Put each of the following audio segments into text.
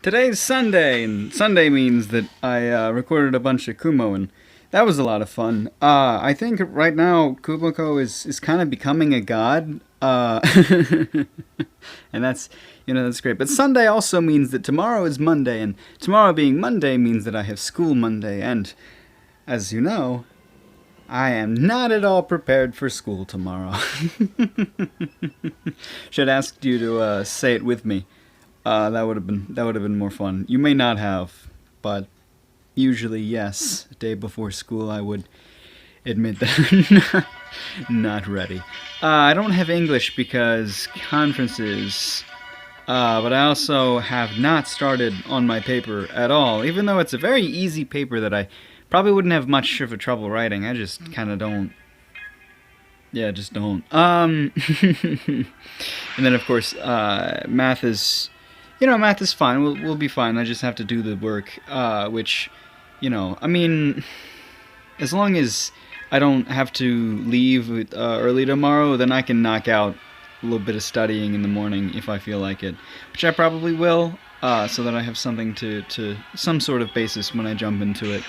Today's Sunday, and Sunday means that I recorded a bunch of Kumo, and that was a lot of fun. I think right now Kumoko is kind of becoming a god, and that's great. But Sunday also means that tomorrow is Monday, and tomorrow being Monday means that I have school Monday, and as you know, I am not at all prepared for school tomorrow. Should ask you to say it with me. That would have been more fun. You may not have, but usually yes. A day before school, I would admit that I'm not ready. I don't have English because conferences, but I also have not started on my paper at all. Even though it's a very easy paper that I probably wouldn't have much of a trouble writing. I just kind of don't. Yeah, just don't. And then of course, math is. Math is fine. We'll be fine. I just have to do the work, which, I mean, as long as I don't have to leave early tomorrow, then I can knock out a little bit of studying in the morning if I feel like it, which I probably will, so that I have something to some sort of basis when I jump into it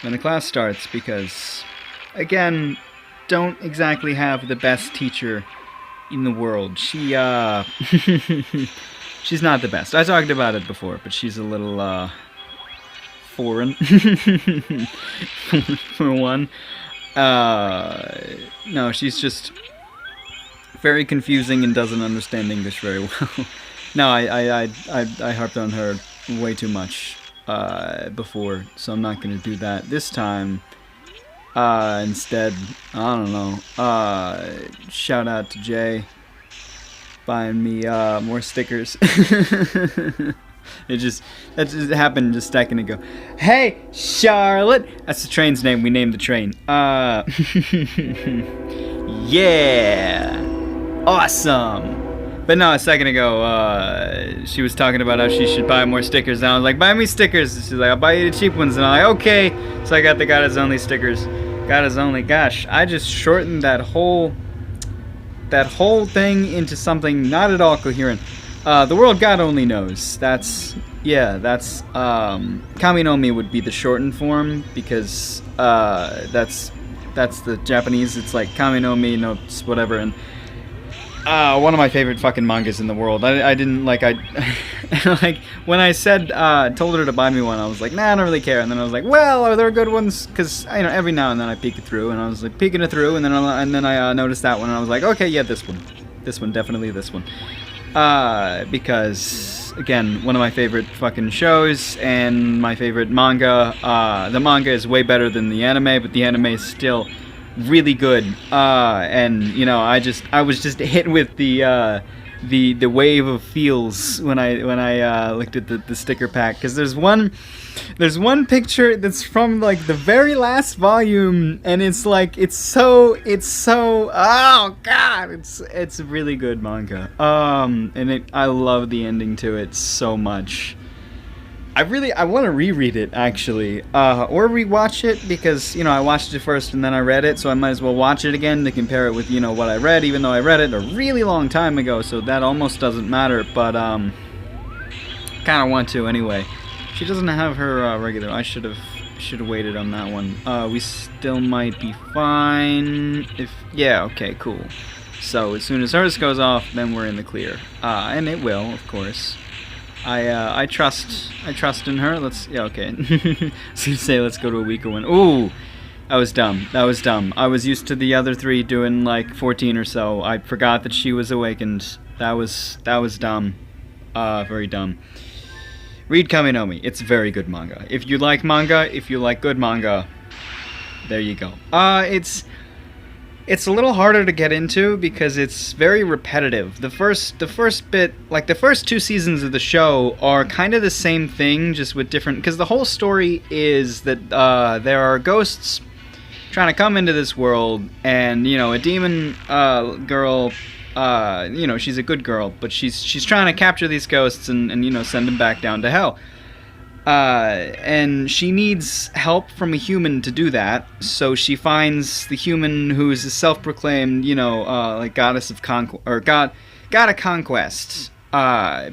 when the class starts, because, again, don't exactly have the best teacher in the world. She, she's not the best. I talked about it before, but she's a little, foreign, for one. No, she's just very confusing and doesn't understand English very well. No, I harped on her way too much, before, so I'm not gonna do that this time. Instead, I don't know, shout out to Jay. Buying me more stickers. That just happened just a second ago. Hey, Charlotte! That's the train's name. We named the train. Yeah! Awesome! But no, a second ago, she was talking about how she should buy more stickers, and I was like, buy me stickers! She's like, I'll buy you the cheap ones, and I'm like, okay! So I got the God is Only stickers. God is Only. Gosh, I just shortened that whole thing into something not at all coherent. The world God only knows. That's Kami no Mi would be the shortened form, because that's the Japanese. It's like Kami no Mi no whatever, and one of my favorite fucking mangas in the world. I didn't like like when I said told her to buy me one, I was like, nah, I don't really care. And then I was like, well, are there good ones? Because every now and then I peek it through, and I was like peeking it through, and then I noticed that one, and I was like, okay, yeah, this one, definitely this one, because again, one of my favorite fucking shows and my favorite manga. The manga is way better than the anime, but the anime is still really good, and I was just hit with the wave of feels when I looked at the sticker pack, because there's one picture that's from like the very last volume, and it's like it's so oh god, it's a really good manga, and I love the ending to it so much. I want to reread it, actually, or rewatch it, because, I watched it first and then I read it, so I might as well watch it again to compare it with, what I read, even though I read it a really long time ago, so that almost doesn't matter, but, kind of want to anyway. She doesn't have her, regular. I should have waited on that one. We still might be fine yeah, okay, cool. So, as soon as hers goes off, then we're in the clear. And it will, of course. I trust in her. Okay. So you say let's go to a weaker one. Ooh, that was dumb. I was used to the other three doing like 14 or so. I forgot that she was awakened. That was dumb. Very dumb. Read Kami no Mi. It's very good manga. If you like manga, if you like good manga, there you go. It's a little harder to get into because it's very repetitive. The first bit, like the first 2 seasons of the show, are kind of the same thing, just with different. Because the whole story is that there are ghosts trying to come into this world, and a demon girl. She's a good girl, but she's trying to capture these ghosts and send them back down to hell. And she needs help from a human to do that, so she finds the human who's a self-proclaimed, like goddess of god of conquest,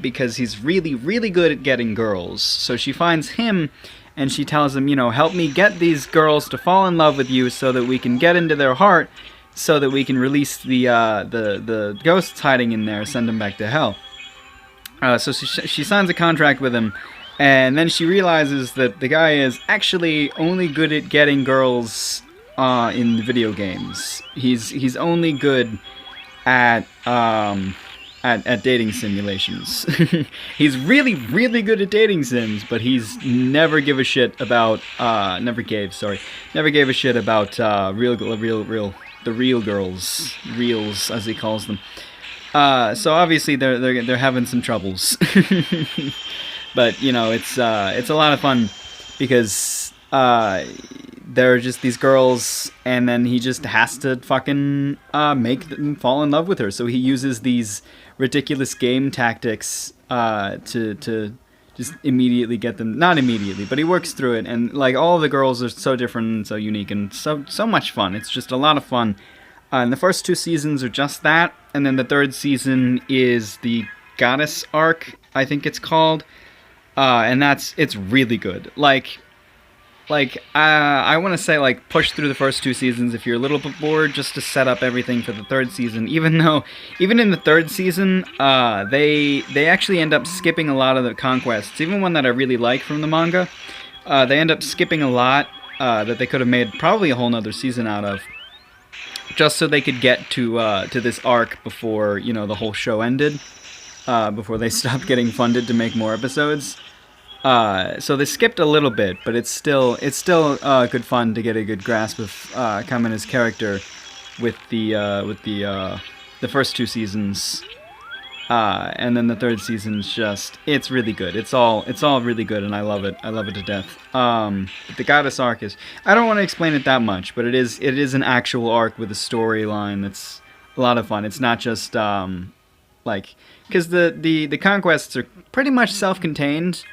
because he's really, really good at getting girls. So she finds him, and she tells him, you know, help me get these girls to fall in love with you so that we can get into their heart, so that we can release the ghosts hiding in there, send them back to hell. So she signs a contract with him, and then she realizes that the guy is actually only good at getting girls in the video games. He's only good at dating simulations. He's really, really good at dating sims, but he's never gave a shit about the real girls, reals as he calls them. So obviously they're having some troubles. But you know, it's a lot of fun because there are just these girls, and then he just has to fucking make them fall in love with her. So he uses these ridiculous game tactics to just immediately get them. Not immediately, but he works through it, and like all the girls are so different and so unique and so much fun. It's just a lot of fun. And the first 2 seasons are just that, and then the 3rd season is the Goddess arc, I think it's called, and it's really good. I want to say, like, push through the first 2 seasons if you're a little bit bored, just to set up everything for the 3rd season. Even in the 3rd season, they actually end up skipping a lot of the conquests. Even one that I really like from the manga, they end up skipping a lot that they could have made probably a whole nother season out of, just so they could get to this arc before, you know, the whole show ended, before they stopped getting funded to make more episodes. So they skipped a little bit, but it's still good fun to get a good grasp of Kamina's character with the first 2 seasons, and then the 3rd season's it's really good. It's all really good, and I love it. I love it to death. But the Goddess arc is, I don't want to explain it that much, but it is an actual arc with a storyline that's a lot of fun. It's not just because the conquests are pretty much self-contained.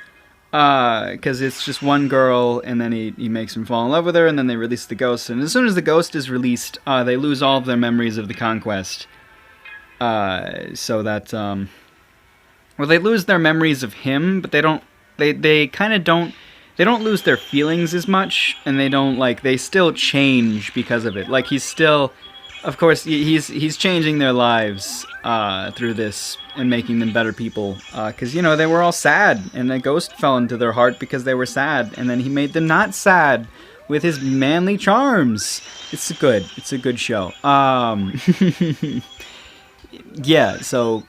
Because it's just one girl, and then he makes them fall in love with her, and then they release the ghost. And as soon as the ghost is released, they lose all of their memories of the conquest. So that, well, they lose their memories of him, but they don't lose their feelings as much, and they still change because of it. Like, he's still, of course, he's changing their lives, through this, and making them better people, because, you know, they were all sad, and the ghost fell into their heart because they were sad, and then he made them not sad with his manly charms. It's a good show. Yeah, so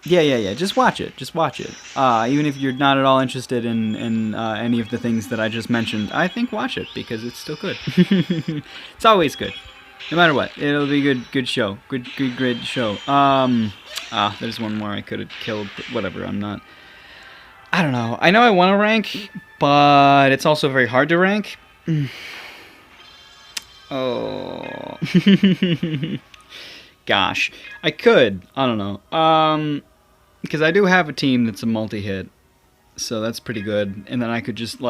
yeah, just watch it. Even if you're not at all interested in any of the things that I just mentioned, I think watch it, because it's still good. It's always good. No matter what, it'll be good show. Good, great show. There's one more I could have killed, but whatever, I don't know. I know I want to rank, but it's also very hard to rank. Oh. Gosh. I could. I don't know. Because I do have a team that's a multi-hit, so that's pretty good. And then I could just,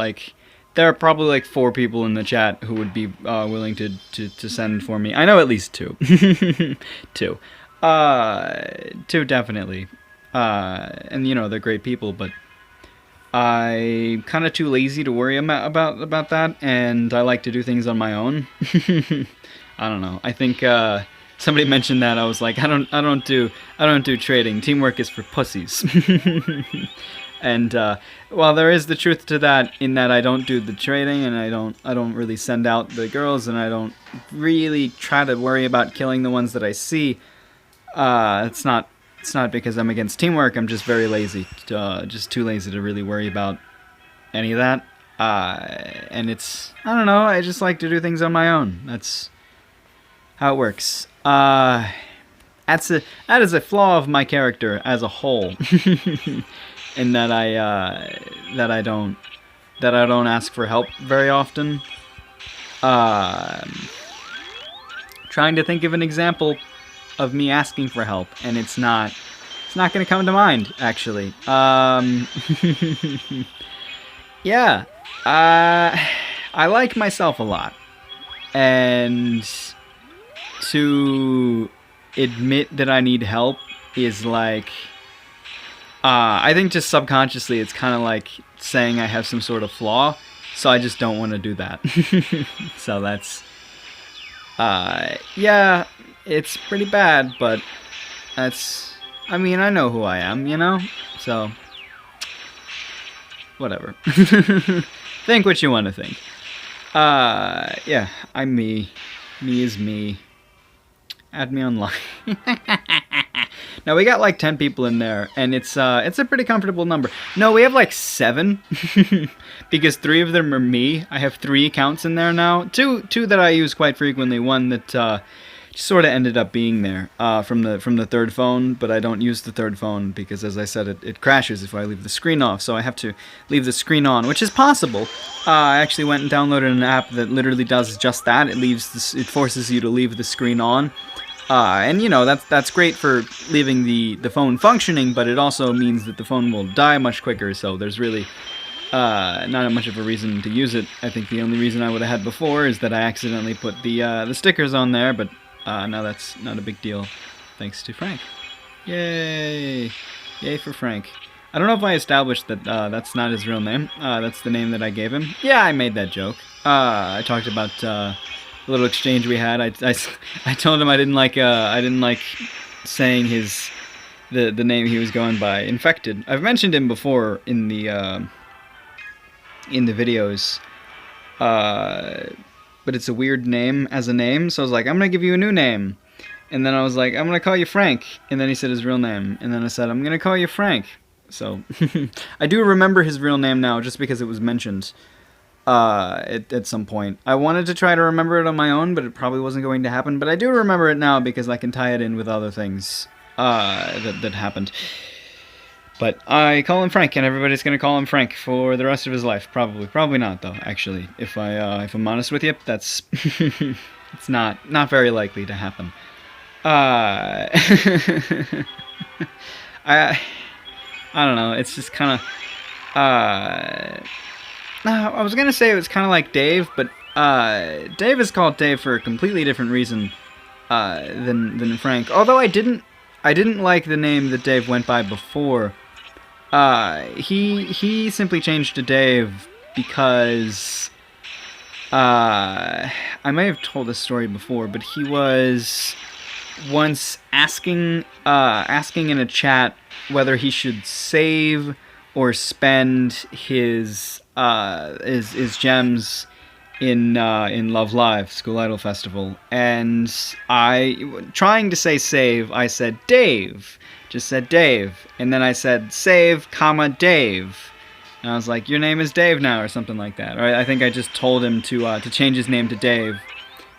there are probably like 4 people in the chat who would be willing to send for me. I know at least 2. 2. 2 definitely. And you know, they're great people, but I'm kind of too lazy to worry about that, and I like to do things on my own. I don't know. I think somebody mentioned that. I was like, I don't do trading. Teamwork is for pussies. And while there is the truth to that, in that I don't do the trading, and I don't really send out the girls, and I don't really try to worry about killing the ones that I see. It's not because I'm against teamwork. I'm just very lazy, just too lazy to really worry about any of that. And it's, I don't know, I just like to do things on my own. That's how it works. That is a flaw of my character as a whole. In that I don't ask for help very often. Trying to think of an example of me asking for help, and it's not going to come to mind, actually. Yeah, I like myself a lot, and to admit that I need help is like, I think just subconsciously it's kind of like saying I have some sort of flaw, so I just don't want to do that. So that's, yeah, it's pretty bad, but that's, I mean, I know who I am, you know? So, whatever. Think what you want to think. Yeah, I'm me. Me is me. Add me online. Now we got like 10 people in there, and it's a pretty comfortable number. No, we have like 7, because 3 of them are me. I have 3 accounts in there now. Two that I use quite frequently. One that just sort of ended up being there from the third phone, but I don't use the third phone because, as I said, it crashes if I leave the screen off. So I have to leave the screen on, which is possible. I actually went and downloaded an app that literally does just that. It forces you to leave the screen on. And you know, that's great for leaving the phone functioning, but it also means that the phone will die much quicker, so there's really not much of a reason to use it. I think the only reason I would have had before is that I accidentally put the stickers on there, but now that's not a big deal, thanks to Frank. Yay! Yay for Frank. I don't know if I established that that's not his real name. That's the name that I gave him. Yeah, I made that joke. I talked about little exchange we had. I told him I didn't like saying the name he was going by, Infected. I've mentioned him before in the videos, but it's a weird name as a name, so I was like, I'm gonna give you a new name, and then I was like, I'm gonna call you Frank, and then he said his real name, and then I said, I'm gonna call you Frank. So I do remember his real name now just because it was mentioned at some point. I wanted to try to remember it on my own, but it probably wasn't going to happen. But I do remember it now because I can tie it in with other things that happened. But I call him Frank, and everybody's gonna call him Frank for the rest of his life. Probably not though. Actually, if I'm honest with you, that's it's not very likely to happen. I don't know. It's just kind of I was gonna say it was kind of like Dave, but Dave is called Dave for a completely different reason than Frank. Although I didn't like the name that Dave went by before. He simply changed to Dave because I may have told this story before, but he was once asking in a chat whether he should save or spend his gems in Love Live School Idol Festival, and trying to say save, I said Dave, just said Dave, and then I said save, comma Dave, and I was like, your name is Dave now, or something like that. Or I think I just told him to change his name to Dave,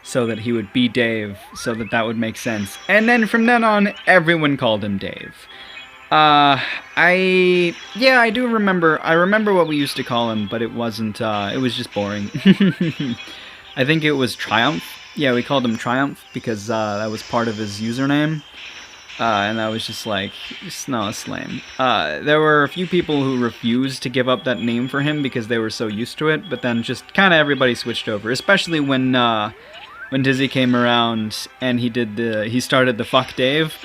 so that he would be Dave, so that would make sense. And then from then on, everyone called him Dave. I do remember. I remember what we used to call him, but it wasn't. It was just boring. I think it was Triumph. Yeah, we called him Triumph because that was part of his username. And I was just like, no, it's lame. There were a few people who refused to give up that name for him because they were so used to it. But then just kind of everybody switched over, especially when Dizzy came around and he started the fuck Dave,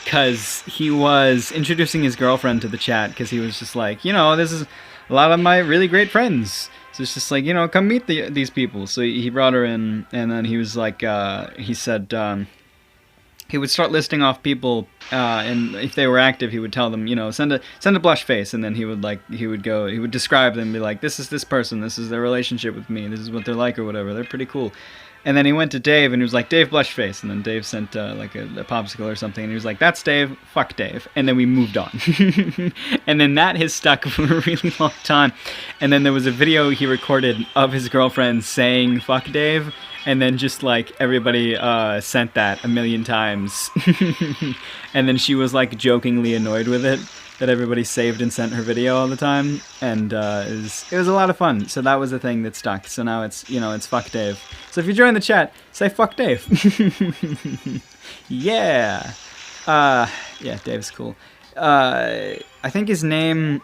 because he was introducing his girlfriend to the chat, because he was just like, you know, this is a lot of my really great friends, so it's just like, you know, come meet these people. So he brought her in, and then he was like, he said he would start listing off people, and if they were active, he would tell them, you know, send a blush face, and then he would describe them and be like, this is this person, this is their relationship with me, this is what they're like or whatever, they're pretty cool. And then he went to Dave, and he was like, Dave blush face, and then Dave sent like a popsicle or something, and he was like, that's Dave, fuck Dave, and then we moved on. And then that has stuck for a really long time. And then there was a video he recorded of his girlfriend saying fuck Dave, and then just like everybody sent that a million times. And then she was like jokingly annoyed with it, that everybody saved and sent her video all the time, and it was a lot of fun. So that was the thing that stuck. So now it's, you know, it's fuck Dave. So if you join the chat, say fuck Dave. Yeah. Yeah, Dave's cool. I think his name,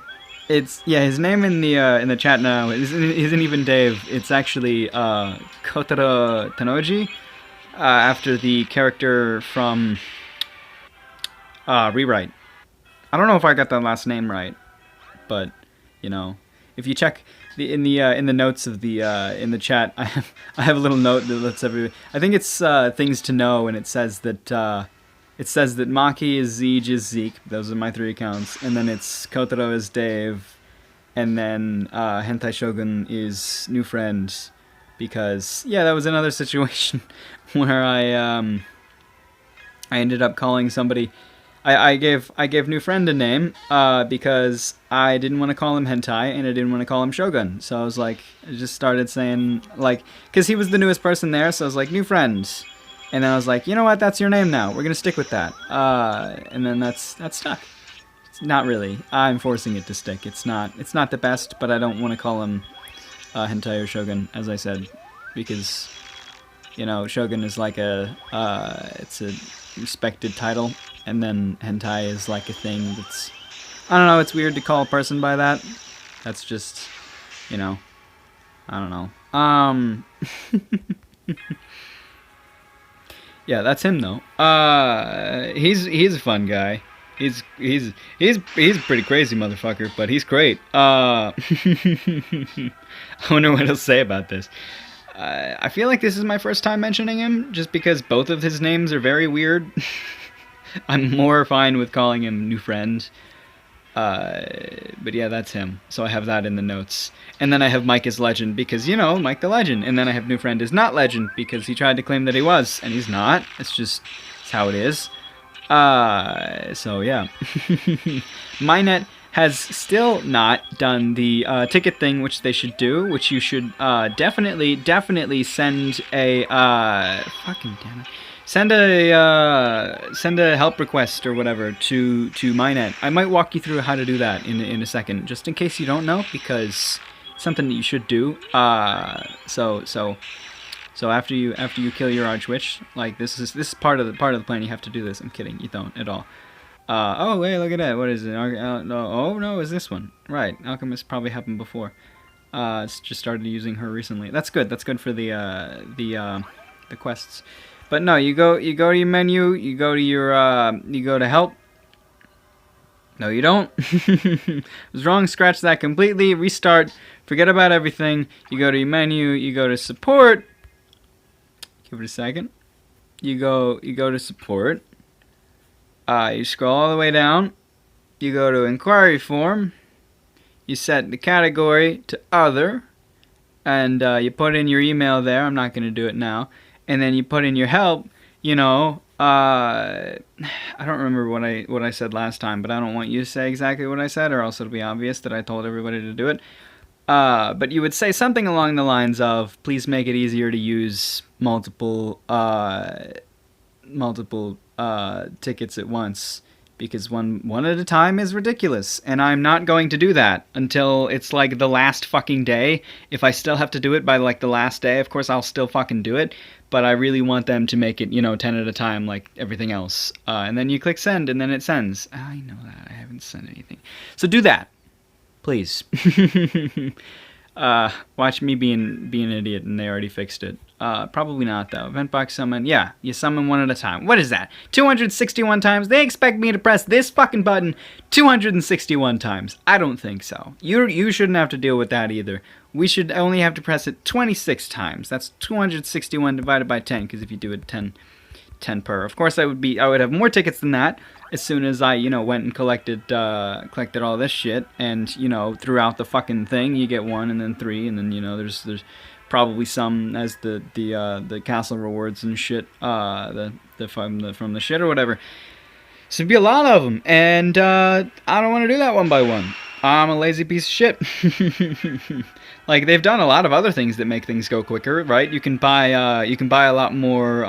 his name in the chat now isn't even Dave. It's actually Kotaro Tanoji, after the character from Rewrite. I don't know if I got that last name right, but you know, if you check in the notes of the in the chat, I have a little note that lets everybody. I think it's things to know, and it says that Maki is Zeke. Those are my 3 accounts, and then it's Kotaro is Dave, and then Hentai Shogun is new friend, because yeah, that was another situation where I ended up calling somebody. I gave new friend a name because I didn't want to call him hentai and I didn't want to call him Shogun. So I was like, I just started saying like, because he was the newest person there, so I was like, new friend, and then I was like, you know what, that's your name now. We're gonna stick with that. And then that's stuck. It's not really. I'm forcing it to stick. It's not the best, but I don't want to call him hentai or Shogun, as I said, because you know, Shogun is like it's a respected title, and then hentai is like a thing that's, I don't know, it's weird to call a person by that. That's just, you know, I don't know. Yeah, that's him though. He's a fun guy. He's a pretty crazy motherfucker, but he's great. I wonder what he'll say about this. I feel like this is my first time mentioning him, just because both of his names are very weird. I'm more fine with calling him new friend. But yeah, that's him. So I have that in the notes. And then I have Mike is legend, because, you know, Mike the legend. And then I have new friend is not legend, because he tried to claim that he was, and he's not. It's how it is. So yeah. MyNet has still not done the ticket thing, which they should do, which you should definitely send a fucking damn it. Send a help request or whatever to MyNet. I might walk you through how to do that in a second, just in case you don't know, because it's something that you should do. So after you kill your Archwitch, like this is part of the plan. You have to do this. I'm kidding. You don't at all. Oh wait, look at that. What is it? No, is this one right? Alchemist probably happened before. It's just started using her recently. That's good. That's good for the quests. But no, you go to your menu. You go to help. No, you don't. I was wrong. Scratch that completely. Restart. Forget about everything. You go to your menu. You go to support. Give it a second. You go to support. You scroll all the way down. You go to inquiry form. You set the category to other, and you put in your email there. I'm not going to do it now. And then you put in your help. You know, I don't remember what I said last time, but I don't want you to say exactly what I said, or else it'll be obvious that I told everybody to do it. But you would say something along the lines of, please make it easier to use multiple tickets at once, because one at a time is ridiculous, and I'm not going to do that until it's like the last fucking day. If I still have to do it by like the last day, of course I'll still fucking do it, but I really want them to make it, 10 at a time like everything else. And then you click send, and then it sends. I know that. I haven't sent anything. So do that, please. Watch me be an idiot, and they already fixed it. Probably not, though. Event box summon. Yeah, you summon one at a time. What is that? 261 times? They expect me to press this fucking button 261 times. I don't think so. You shouldn't have to deal with that either. We should only have to press it 26 times. That's 261 divided by 10, because if you do it 10 per. Of course, I would have more tickets than that as soon as I, went and collected all this shit, and, throughout the fucking thing, you get 1 and then 3, and then, there's probably some as the castle rewards and shit, from the shit or whatever. So it'd be a lot of them, and I don't want to do that one by one. I'm a lazy piece of shit. Like, they've done a lot of other things that make things go quicker, right? You can buy a lot more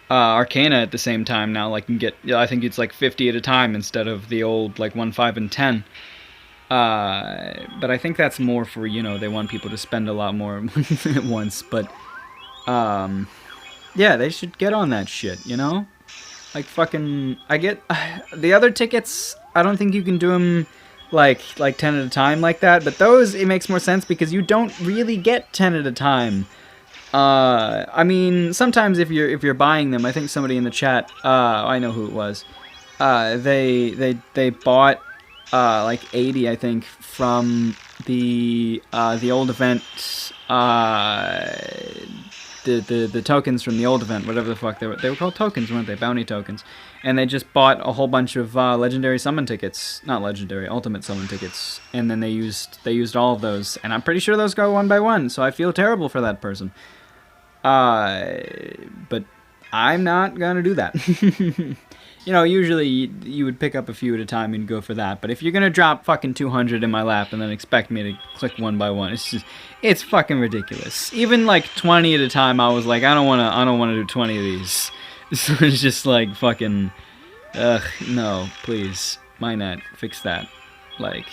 Arcana at the same time now. Like, you can get, I think it's like 50 at a time instead of the old like 1, 5, and 10. But I think that's more for, they want people to spend a lot more at once. But yeah, they should get on that shit, Like, fucking, I get the other tickets. I don't think you can do them like 10 at a time like that. But those, it makes more sense because you don't really get 10 at a time. I mean, sometimes if you're buying them, I think somebody in the chat, I know who it was, they bought like 80, I think, from the old event, the tokens from the old event, whatever the fuck they were called tokens, weren't they? Bounty tokens. And they just bought a whole bunch of legendary summon tickets, not legendary, ultimate summon tickets, and then they used all of those, and I'm pretty sure those go one by one, so I feel terrible for that person. But I'm not gonna do that. You know, usually you would pick up a few at a time and go for that, but if you're gonna drop fucking 200 in my lap and then expect me to click one by one, it's fucking ridiculous. Even like 20 at a time, I was like, I don't wanna do 20 of these. So it's just like fucking, ugh, no, please, Minet, fix that. Like,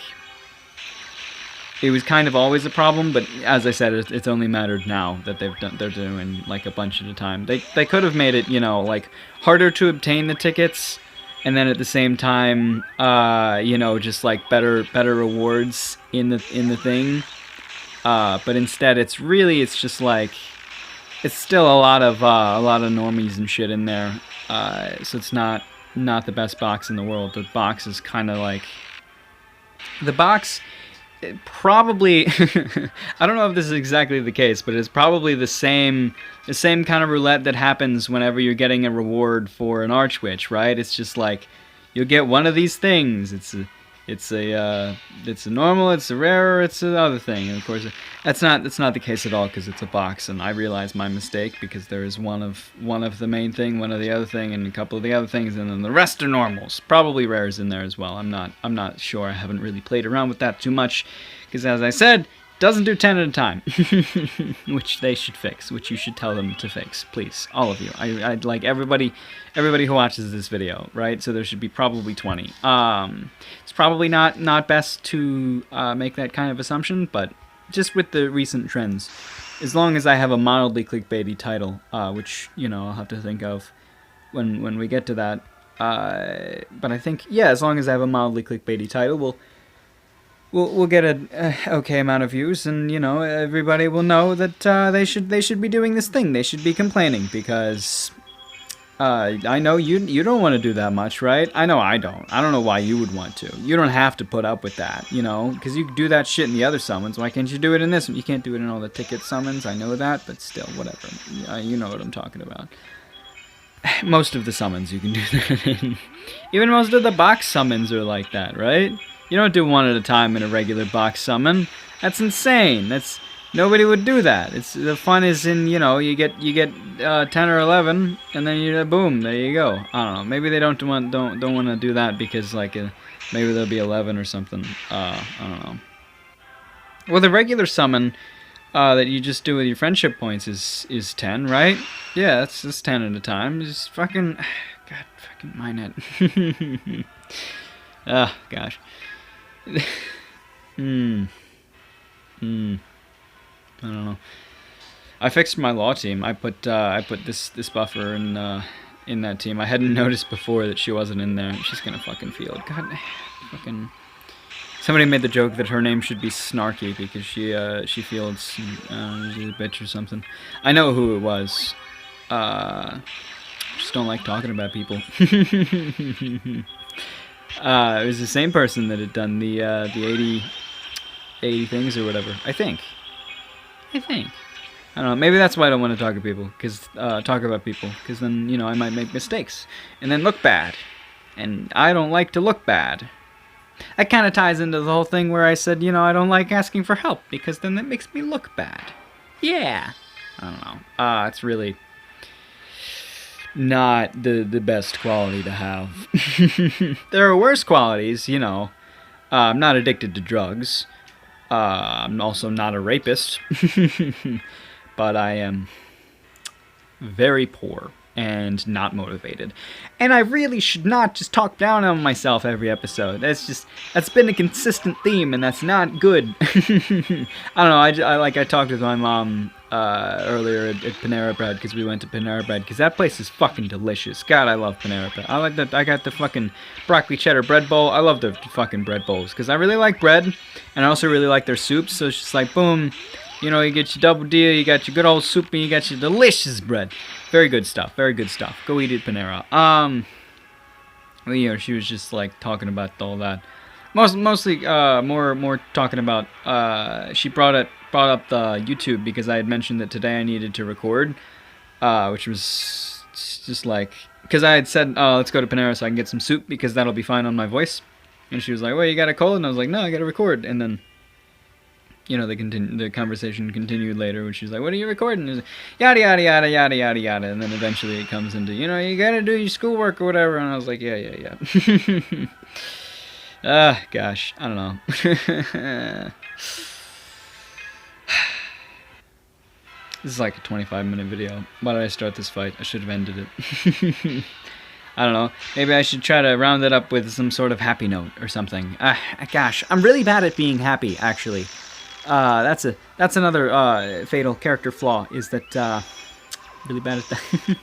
it was kind of always a problem, but as I said, it's only mattered now that they're doing like a bunch at a time. They could have made it, you know, like harder to obtain the tickets, and then at the same time, you know, just like better rewards in the thing. But instead, it's just like, it's still a lot of normies and shit in there. So it's not the best box in the world. The box is kind of like, the box. It probably I don't know if this is exactly the case, but it's probably the same kind of roulette that happens whenever you're getting a reward for an Archwitch, right? It's just like you'll get one of these things. It's a normal, it's a rare, it's another thing. And of course, that's not the case at all, because it's a box, and I realize my mistake, because there is one of the main thing, one of the other thing, and a couple of the other things, and then the rest are normals. Probably rares in there as well. I'm not sure. I haven't really played around with that too much, because as I said, doesn't do 10 at a time, which they should fix, which you should tell them to fix, please, all of you. I'd like everybody who watches this video, right? So there should be probably 20. It's probably not best to make that kind of assumption, but just with the recent trends, as long as I have a mildly clickbaity title, which, you know, I'll have to think of when we get to that. But I think, yeah, as long as I have a mildly clickbaity title, we'll get an okay amount of views, and, you know, everybody will know that they should be doing this thing. They should be complaining, because I know you don't want to do that much, right? I know I don't. I don't know why you would want to. You don't have to put up with that, you know, because you do that shit in the other summons. Why can't you do it in this one? You can't do it in all the ticket summons. I know that, but still, whatever. You know what I'm talking about. Most of the summons you can do that in. Even most of the box summons are like that, right? You don't do one at a time in a regular box summon. That's insane. Nobody would do that. The fun is in, you know, you get 10 or 11, and then you boom, there you go. I don't know. Maybe they don't want to do that because like maybe there'll be 11 or something. I don't know. Well, the regular summon that you just do with your friendship points is 10, right? Yeah, that's 10 at a time. Just fucking, God, fucking Minet. Ah, gosh. I don't know. I fixed my law team. I put this buffer in that team. I hadn't noticed before that she wasn't in there. She's gonna fucking field. God, fucking. Somebody made the joke that her name should be Snarky because she fields. She's a bitch or something. I know who it was. Just don't like talking about people. It was the same person that had done the 80 things or whatever. I think. I don't know. Maybe that's why I don't want to talk about people, because then, you know, I might make mistakes and then look bad, and I don't like to look bad. That kind of ties into the whole thing where I said, you know, I don't like asking for help because then that makes me look bad. Yeah. I don't know. It's really not the best quality to have. There are worse qualities, you know. I'm not addicted to drugs. I'm also not a rapist. But I am very poor and not motivated. And I really should not just talk down on myself every episode. That's been a consistent theme, and that's not good. I don't know, I talked with my mom earlier at Panera Bread, because we went to Panera Bread, because that place is fucking delicious. God, I love Panera Bread. I got the fucking broccoli cheddar bread bowl. I love the fucking bread bowls, because I really like bread, and I also really like their soups, so it's just like, boom, you know, you get your double deal, you got your good old soup, and you got your delicious bread. Very good stuff, very good stuff. Go eat at Panera. you know, she was just like talking about all that. Mostly, more talking about. She brought up the YouTube because I had mentioned that today I needed to record, which was just like because I had said, let's go to Panera so I can get some soup because that'll be fine on my voice. And she was like, well, you got a cold? And I was like, no, I got to record. And then, you know, the conversation continued later when she's like, what are you recording? And yada, yada, yada, yada, yada, yada. And then eventually it comes into, you know, you got to do your schoolwork or whatever. And I was like, yeah. Gosh, I don't know. This is like a 25-minute video. Why did I start this fight? I should have ended it. I don't know. Maybe I should try to round it up with some sort of happy note or something. Gosh, I'm really bad at being happy, actually. That's another fatal character flaw, is that really bad at that.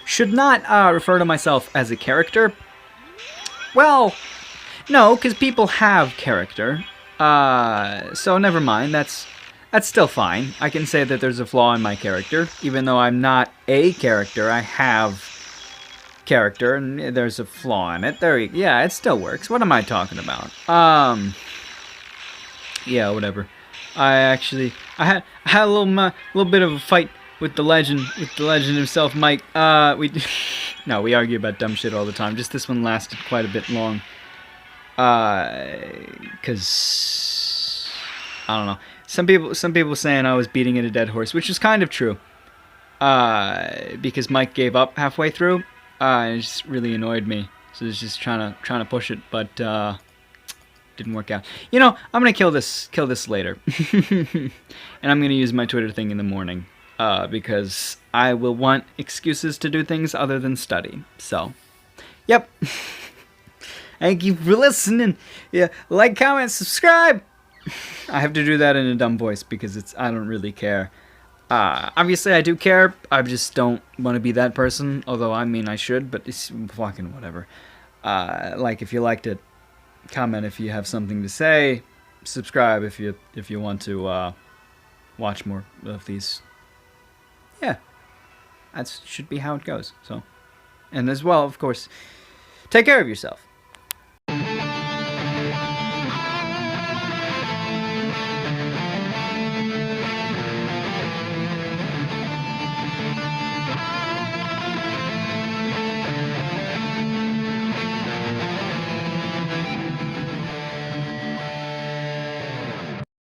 Should not refer to myself as a character. Well, no, because people have character. So never mind. That's still fine. I can say that there's a flaw in my character, even though I'm not a character. I have character, and there's a flaw in it. Yeah, it still works. What am I talking about? Yeah, whatever. I had a little bit of a fight with the legend himself, Mike. We argue about dumb shit all the time. Just this one lasted quite a bit long. Cause I don't know. Some people saying I was beating a dead horse, which is kind of true. Because Mike gave up halfway through. It just really annoyed me. So it's just trying to push it, but didn't work out. You know, I'm gonna kill this later, and I'm gonna use my Twitter thing in the morning, because I will want excuses to do things other than study. So, yep. Thank you for listening. Yeah, like, comment, subscribe. I have to do that in a dumb voice because I don't really care. Obviously I do care, I just don't want to be that person, although I mean I should, but it's fucking whatever. Like, if you liked it, comment if you have something to say, subscribe if you want to watch more of these. Yeah, that should be how it goes. So, and as well, of course, take care of yourself.